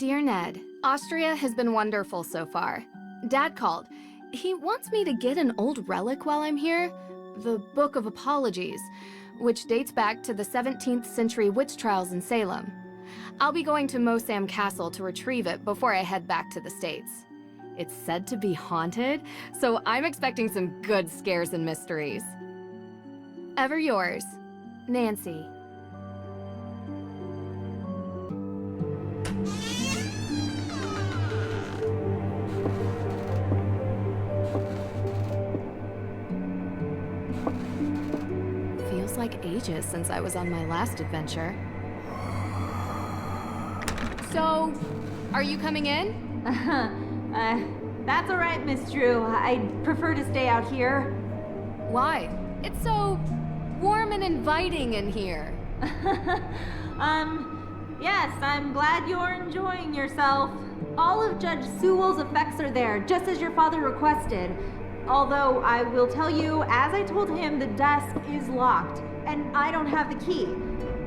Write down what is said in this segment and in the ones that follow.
Dear Ned, Austria has been wonderful so far. Dad called. He wants me to get an old relic while I'm here, the Book of Apologies, which dates back to the 17th century witch trials in Salem. I'll be going to Mosam Castle to retrieve it before I head back to the States. It's said to be haunted, so I'm expecting some good scares and mysteries. Ever yours, Nancy. Feels like ages since I was on my last adventure. So, are you coming in? That's all right, Miss Drew. I'd prefer to stay out here. Why? It's so warm and inviting in here. Yes, I'm glad you're enjoying yourself. All of Judge Sewell's effects are there, just as your father requested. Although, I will tell you, as I told him, the desk is locked, and I don't have the key.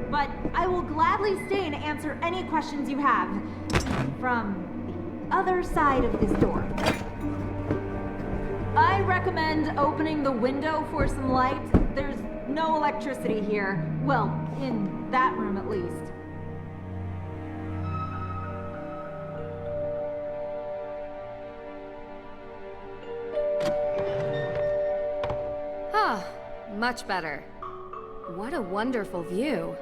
But I will gladly stay and answer any questions you have from the other side of this door. I recommend opening the window for some light. There's no electricity here. Well, in that room at least. Ah, much better. What a wonderful view.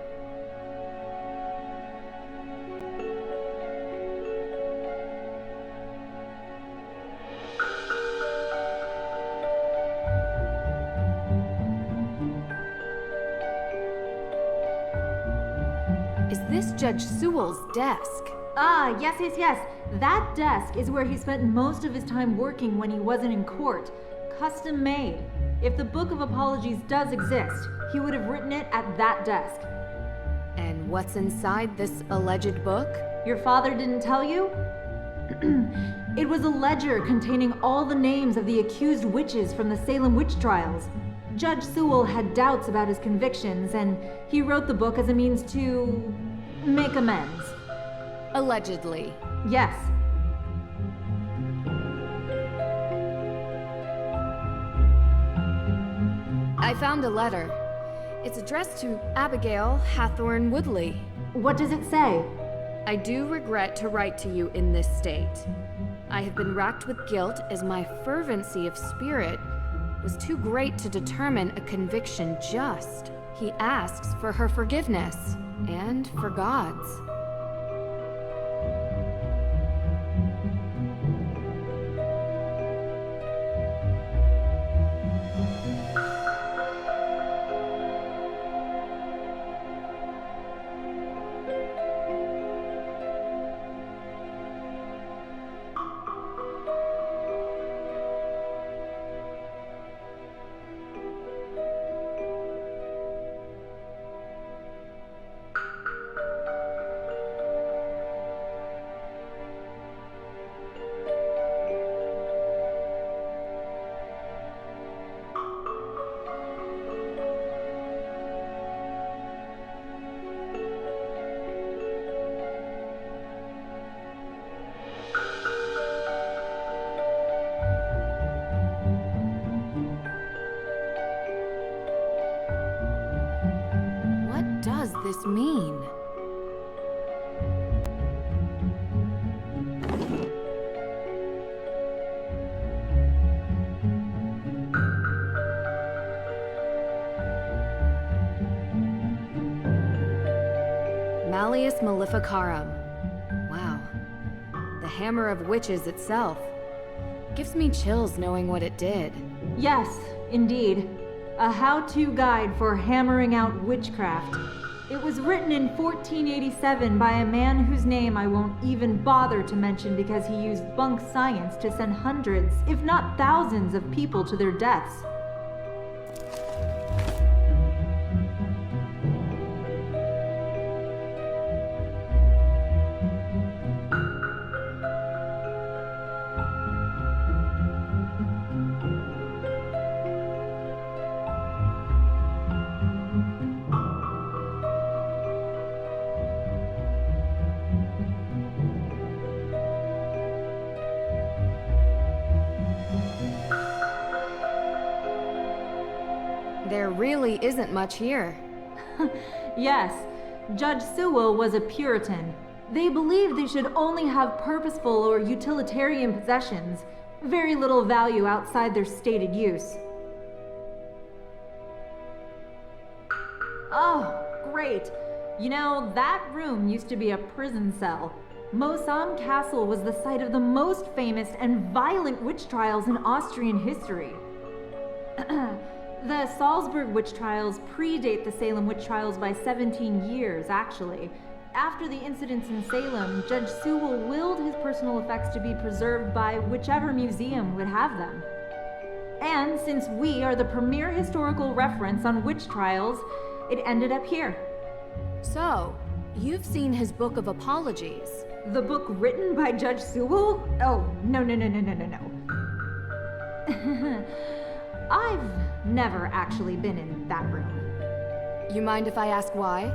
Is this Judge Sewell's desk? Ah, yes. That desk is where he spent most of his time working when he wasn't in court. Custom made. If the Book of Apologies does exist, he would have written it at that desk. And what's inside this alleged book? Your father didn't tell you? It was a ledger containing all the names of the accused witches from the Salem Witch trials. Judge Sewell had doubts about his convictions, and he wrote the book as a means to make amends. Allegedly. Yes. I found a letter. It's addressed to Abigail Hathorne Woodley. What does it say? I do regret to write to you in this state. I have been racked with guilt as my fervency of spirit was too great to determine a conviction just. He asks for her forgiveness, and for God's. What does this mean? Malleus Maleficarum. Wow. The Hammer of Witches itself. Gives me chills knowing what it did. Yes, indeed. A how-to guide for hammering out witchcraft. It was written in 1487 by a man whose name I won't even bother to mention because he used bunk science to send hundreds, if not thousands, of people to their deaths. There really isn't much here. Yes, Judge Sewell was a Puritan. They believed they should only have purposeful or utilitarian possessions, very little value outside their stated use. Oh, great. You know, that room used to be a prison cell. Mosam Castle was the site of the most famous and violent witch trials in Austrian history. The Salzburg witch trials predate the Salem witch trials by 17 years, actually. After the incidents in Salem, Judge Sewell willed his personal effects to be preserved by whichever museum would have them. And since we are the premier historical reference on witch trials, it ended up here. So, you've seen his Book of Apologies. The book written by Judge Sewell? Oh, no. I've never actually been in that room. You mind if I ask why?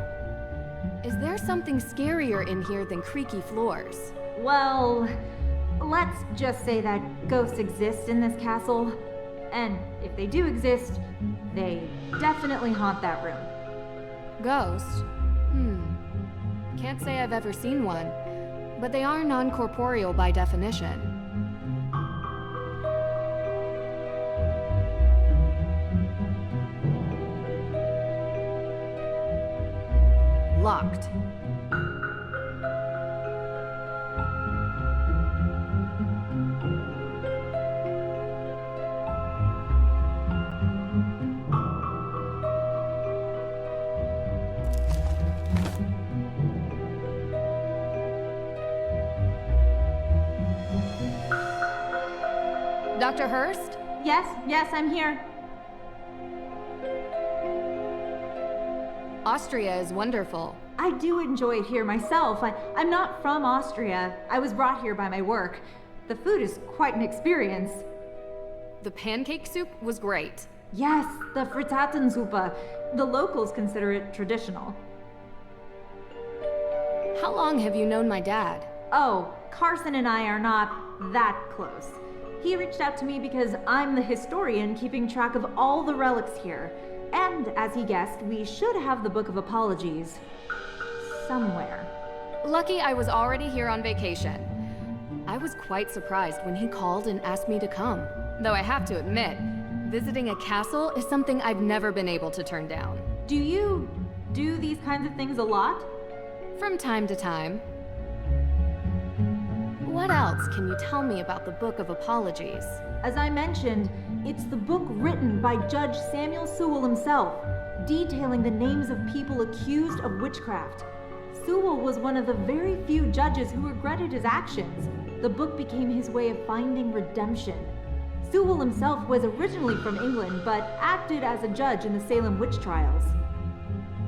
Is there something scarier in here than creaky floors? Well, let's just say that ghosts exist in this castle. And if they do exist, they definitely haunt that room. Ghost? Can't say I've ever seen one, but they are non-corporeal by definition. Locked. Dr. Hurst? Yes, I'm here. Austria is wonderful. I do enjoy it here myself. I'm not from Austria. I was brought here by my work. The food is quite an experience. The pancake soup was great. Yes, the Frittatensuppe. The locals consider it traditional. How long have you known my dad? Oh, Carson and I are not that close. He reached out to me because I'm the historian keeping track of all the relics here. And, as he guessed, we should have the Book of Apologies somewhere. Lucky I was already here on vacation. I was quite surprised when he called and asked me to come. Though I have to admit, visiting a castle is something I've never been able to turn down. Do you do these kinds of things a lot? From time to time. What else can you tell me about the Book of Apologies? As I mentioned, it's the book written by Judge Samuel Sewell himself, detailing the names of people accused of witchcraft. Sewell was one of the very few judges who regretted his actions. The book became his way of finding redemption. Sewell himself was originally from England, but acted as a judge in the Salem witch trials.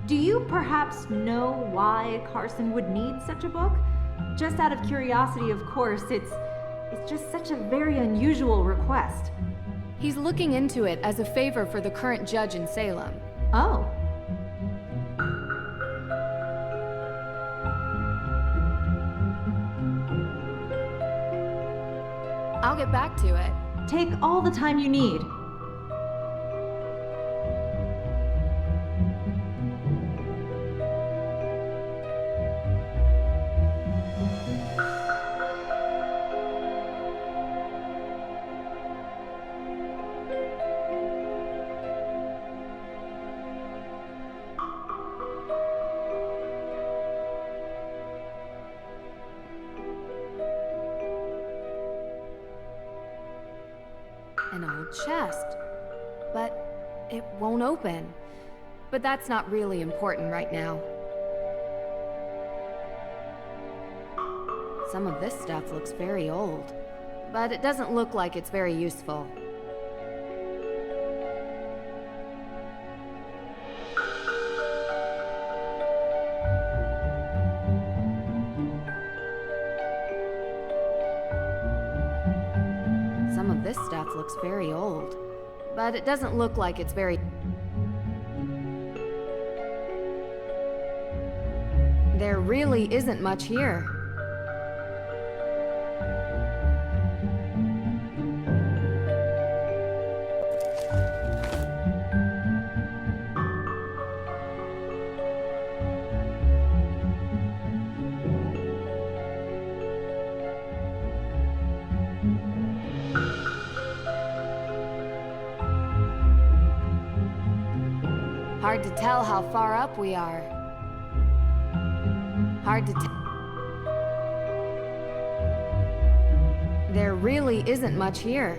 Do you perhaps know why Carson would need such a book? Just out of curiosity, of course, it's just such a very unusual request. He's looking into it as a favor for the current judge in Salem. Oh. I'll get back to it. Take all the time you need. An old chest. But it won't open. But that's not really important right now. Some of this stuff looks very old, but it doesn't look like it's very useful. Some of this stuff looks very old, but it doesn't look like it's very... There really isn't much here. Hard to tell how far up we are. Hard to tell. There really isn't much here.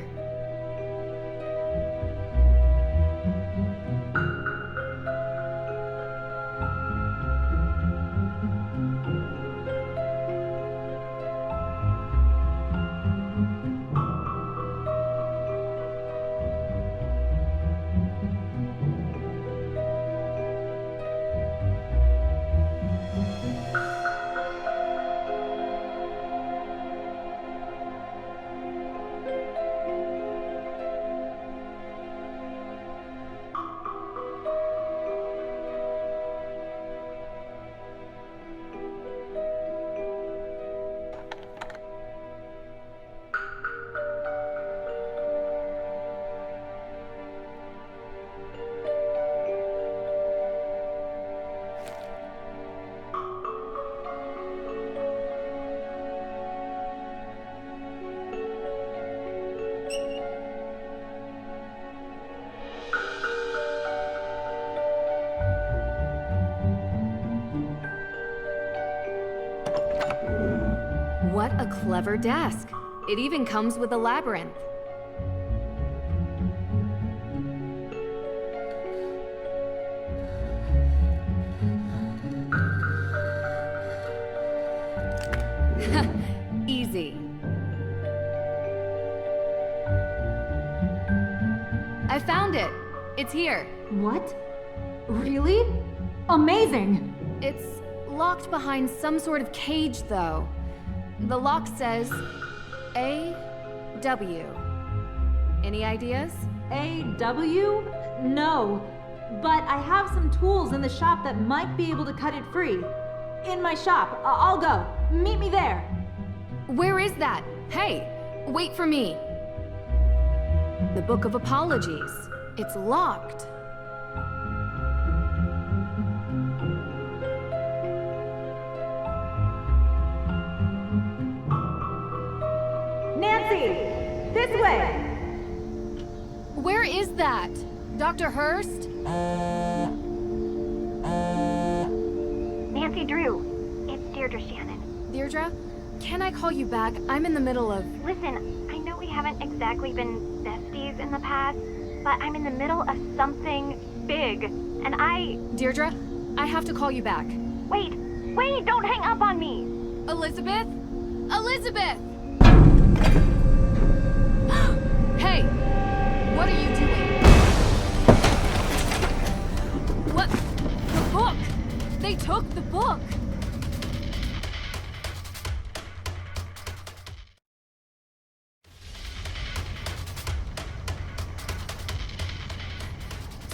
What a clever desk. It even comes with a labyrinth. Easy. I found it. It's here. What? Really? Amazing! It's locked behind some sort of cage, though. The lock says A.W. Any ideas? A.W.? No. But I have some tools in the shop that might be able to cut it free. In my shop. I'll go. Meet me there. Where is that? Hey, wait for me. The Book of Apologies. It's locked. Nancy! This way! Where is that? Dr. Hurst? Nancy Drew, it's Deirdre Shannon. Deirdre? Can I call you back? I'm in the middle of... Listen, I know we haven't exactly been besties in the past, but I'm in the middle of something big, and Deirdre, I have to call you back. Wait, don't hang up on me! Elizabeth? Elizabeth! Hey! What are you doing? What? The book! They took the book!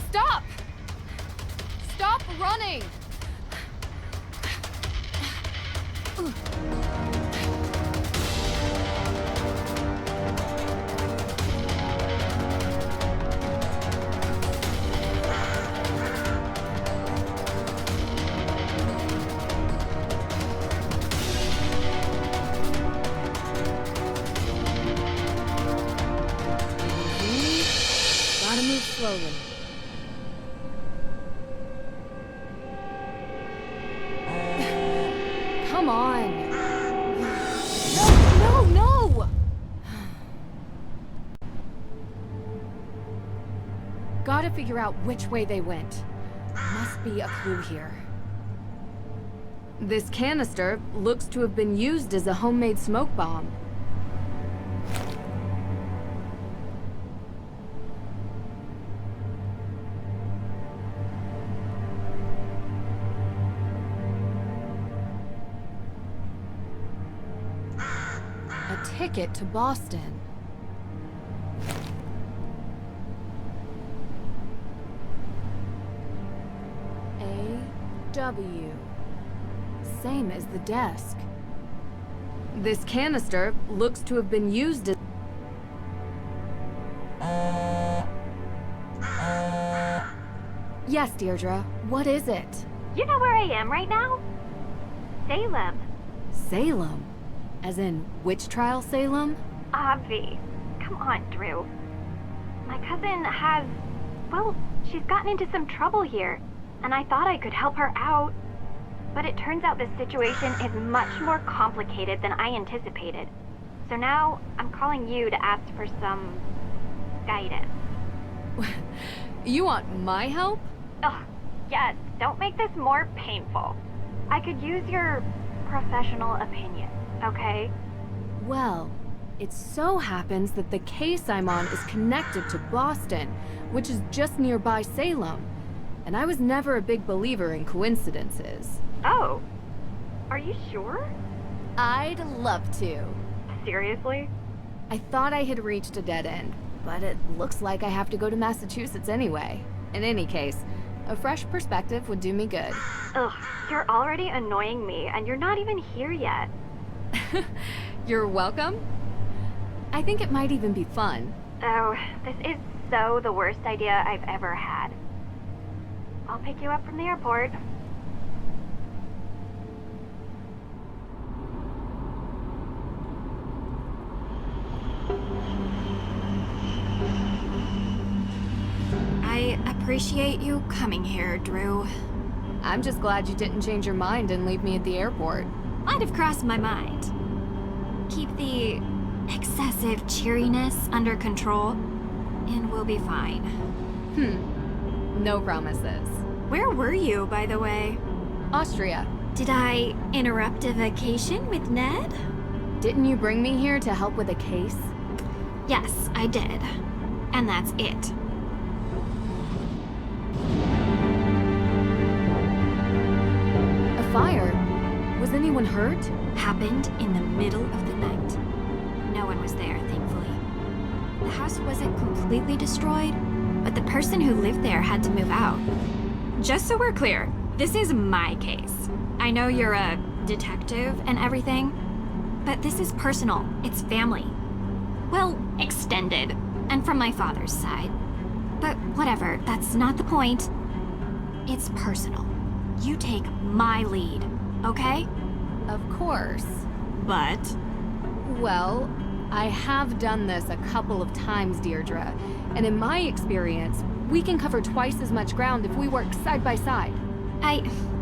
Stop! Stop running! Gotta move slowly. Come on. No! Gotta figure out which way they went. Must be a clue here. This canister looks to have been used as a homemade smoke bomb. A ticket to Boston. A.W. Same as the desk. This canister looks to have been used as... Yes, Deirdre. What is it? You know where I am right now? Salem. Salem? As in, witch trial Salem? Obvi. Come on, Drew. My cousin has Well, she's gotten into some trouble here, and I thought I could help her out. But it turns out this situation is much more complicated than I anticipated. So now I'm calling you to ask for some guidance. You want my help? Ugh, yes, don't make this more painful. I could use your professional opinion, okay? Well, it so happens that the case I'm on is connected to Boston, which is just nearby Salem. And I was never a big believer in coincidences. Oh, are you sure? I'd love to. Seriously? I thought I had reached a dead end, but it looks like I have to go to Massachusetts anyway. In any case, a fresh perspective would do me good. Ugh, you're already annoying me, and you're not even here yet. You're welcome. I think it might even be fun. Oh, this is so the worst idea I've ever had. I'll pick you up from the airport. I appreciate you coming here, Drew. I'm just glad you didn't change your mind and leave me at the airport. Might have crossed my mind. Keep the excessive cheeriness under control, and we'll be fine. No promises. Where were you, by the way? Austria. Did I interrupt a vacation with Ned? Didn't you bring me here to help with a case? Yes, I did. And that's it. A fire? Was anyone hurt? Happened in the middle of the night. No one was there, thankfully. The house wasn't completely destroyed, but the person who lived there had to move out. Just so we're clear, this is my case. I know you're a detective and everything, but this is personal. It's family. Well, extended, and from my father's side. But whatever, that's not the point. It's personal. You take my lead, okay? Of course. But Well, I have done this a couple of times, Deirdre. And in my experience, we can cover twice as much ground if we work side by side.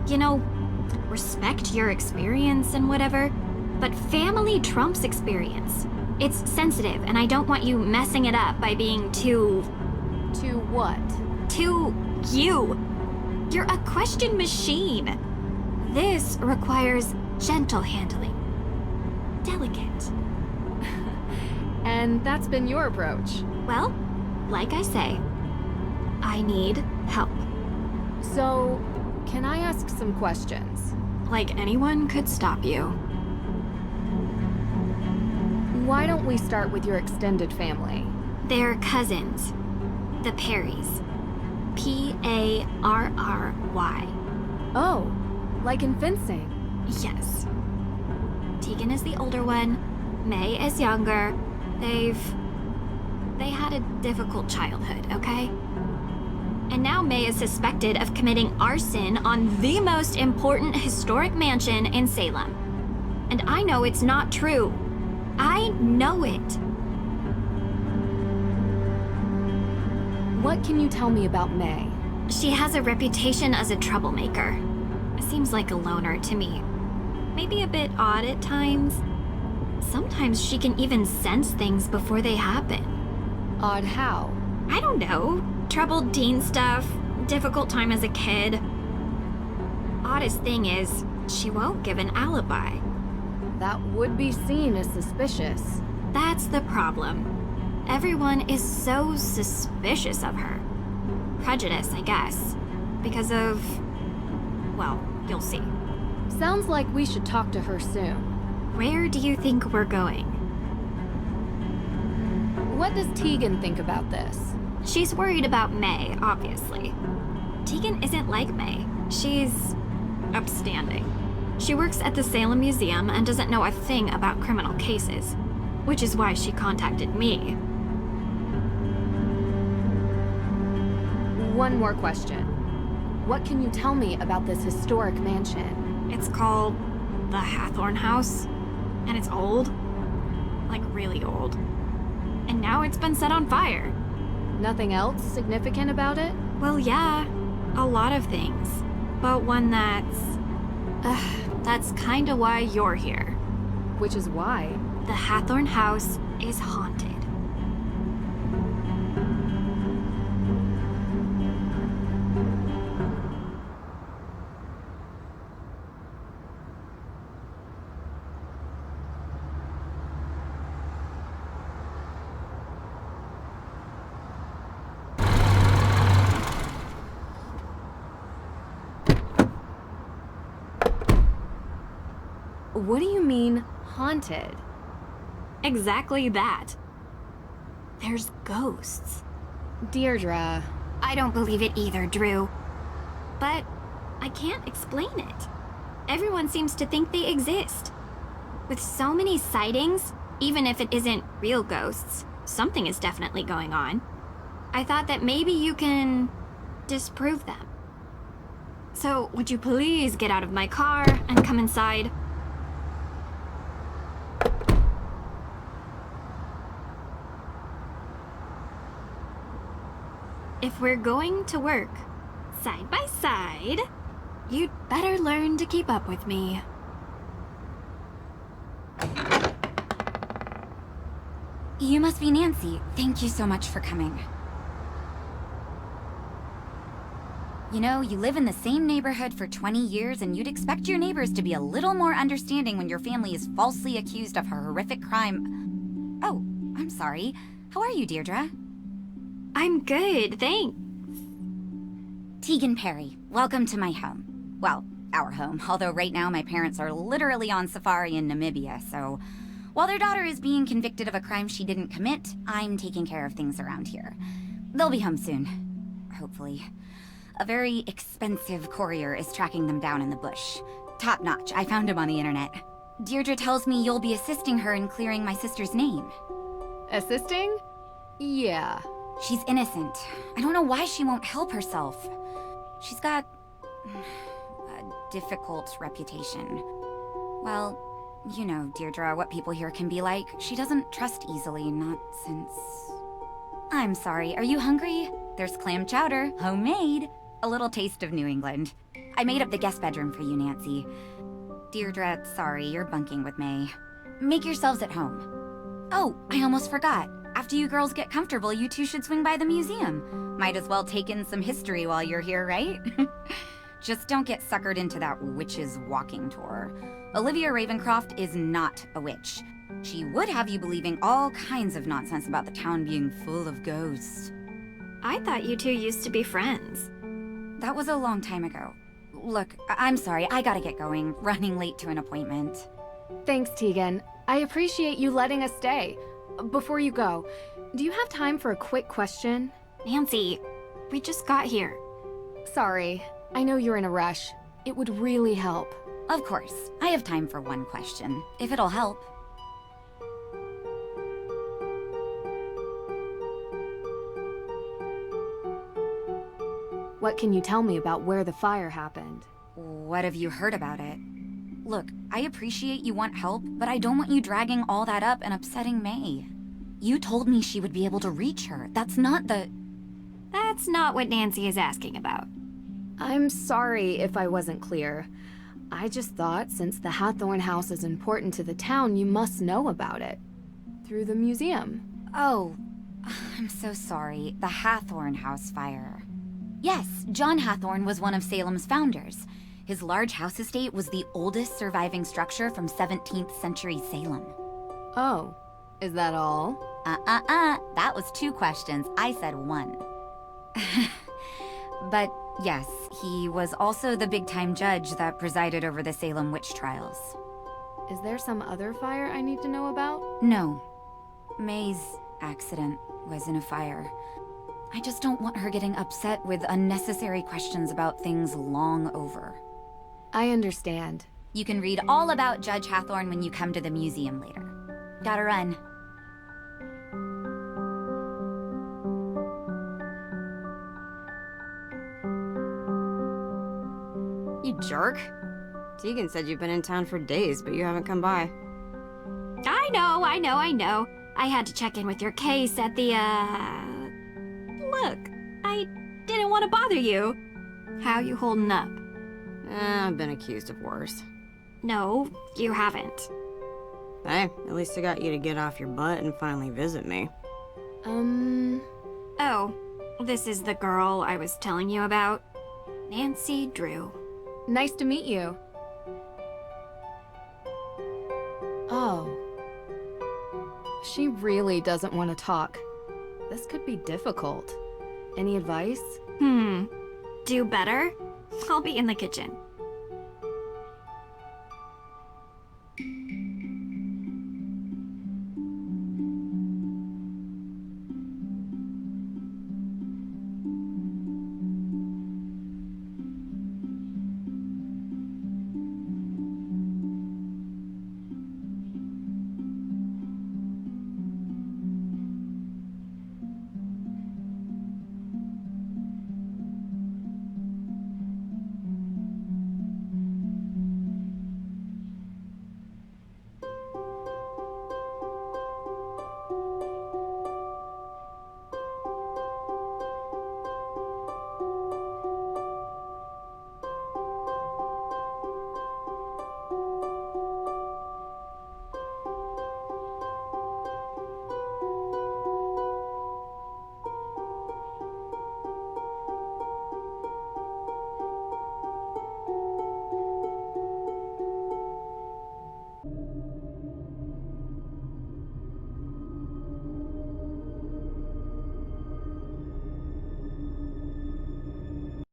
you know, respect your experience and whatever, but family trumps experience. It's sensitive, and I don't want you messing it up by being too what? you. You're a question machine. This requires gentle handling. Delicate. And that's been your approach. Well, like I say, I need help. So, can I ask some questions? Like anyone could stop you. Why don't we start with your extended family? They're cousins. The Perrys. P-A-R-R-Y. Oh, like in fencing. Yes. Tegan is the older one. May is younger. They had a difficult childhood, okay? And now May is suspected of committing arson on the most important historic mansion in Salem. And I know it's not true. I know it. What can you tell me about May? She has a reputation as a troublemaker. Seems like a loner to me. Maybe a bit odd at times. Sometimes she can even sense things before they happen. Odd how? I don't know. Troubled teen stuff, difficult time as a kid. Oddest thing is, she won't give an alibi. That would be seen as suspicious. That's the problem. Everyone is so suspicious of her. Prejudice, I guess. Because of... well, you'll see. Sounds like we should talk to her soon. Where do you think we're going? What does Tegan think about this? She's worried about May, obviously. Tegan isn't like May. She's upstanding. She works at the Salem Museum and doesn't know a thing about criminal cases, which is why she contacted me. One more question. What can you tell me about this historic mansion? It's called the Hathorn House, and it's old. Like really old. And now it's been set on fire. Nothing else significant about it? Well, yeah, a lot of things. But one that's kinda why you're here. Which is why. The Hathorn house is haunted. What do you mean, haunted? Exactly that. There's ghosts. Deirdre. I don't believe it either, Drew. But I can't explain it. Everyone seems to think they exist. With so many sightings, even if it isn't real ghosts, something is definitely going on. I thought that maybe you can disprove them. So, would you please get out of my car and come inside? If we're going to work side by side, you'd better learn to keep up with me. You must be Nancy. Thank you so much for coming. You know, you live in the same neighborhood for 20 years, and you'd expect your neighbors to be a little more understanding when your family is falsely accused of a horrific crime. Oh, I'm sorry. How are you, Deirdre? I'm good, thanks. Tegan Perry, welcome to my home. Well, our home, although right now my parents are literally on safari in Namibia, so while their daughter is being convicted of a crime she didn't commit, I'm taking care of things around here. They'll be home soon. Hopefully. A very expensive courier is tracking them down in the bush. Top notch, I found him on the internet. Deirdre tells me you'll be assisting her in clearing my sister's name. Assisting? Yeah. She's innocent. I don't know why she won't help herself. She's got a difficult reputation. Well, you know, Deirdre, what people here can be like. She doesn't trust easily, not since... I'm sorry, are you hungry? There's clam chowder, homemade. A little taste of New England. I made up the guest bedroom for you, Nancy. Deirdre, sorry, you're bunking with May. Make yourselves at home. Oh, I almost forgot. After you girls get comfortable, you two should swing by the museum. Might as well take in some history while you're here, right? Just don't get suckered into that witch's walking tour. Olivia Ravencroft is not a witch. She would have you believing all kinds of nonsense about the town being full of ghosts. I thought you two used to be friends. That was a long time ago. Look, I'm sorry, I gotta get going. Running late to an appointment. Thanks, Tegan. I appreciate you letting us stay. Before you go, do you have time for a quick question? Nancy, we just got here. Sorry, I know you're in a rush. It would really help. Of course. I have time for one question, if it'll help. What can you tell me about where the fire happened? What have you heard about it? Look, I appreciate you want help, but I don't want you dragging all that up and upsetting May. You told me she would be able to reach her. That's not what Nancy is asking about. I'm sorry if I wasn't clear. I just thought since the Hathorn house is important to the town, you must know about it. Through the museum. Oh, I'm so sorry. The Hathorn house fire. Yes, John Hathorn was one of Salem's founders. His large house estate was the oldest surviving structure from 17th century Salem. Oh, is that all? That was 2 questions. I said 1. But yes, he was also the big-time judge that presided over the Salem Witch trials. Is there some other fire I need to know about? No. May's accident was in a fire. I just don't want her getting upset with unnecessary questions about things long over. I understand. You can read all about Judge Hathorn when you come to the museum later. Gotta run. You jerk. Tegan said you've been in town for days, but you haven't come by. I know. I had to check in with your case at the, want to bother you. How you holding up? I've been accused of worse. No, you haven't. Hey, at least I got you to get off your butt and finally visit me. Oh, this is the girl I was telling you about. Nancy Drew. Nice to meet you. Oh. She really doesn't want to talk. This could be difficult. Any advice? Do better? I'll be in the kitchen.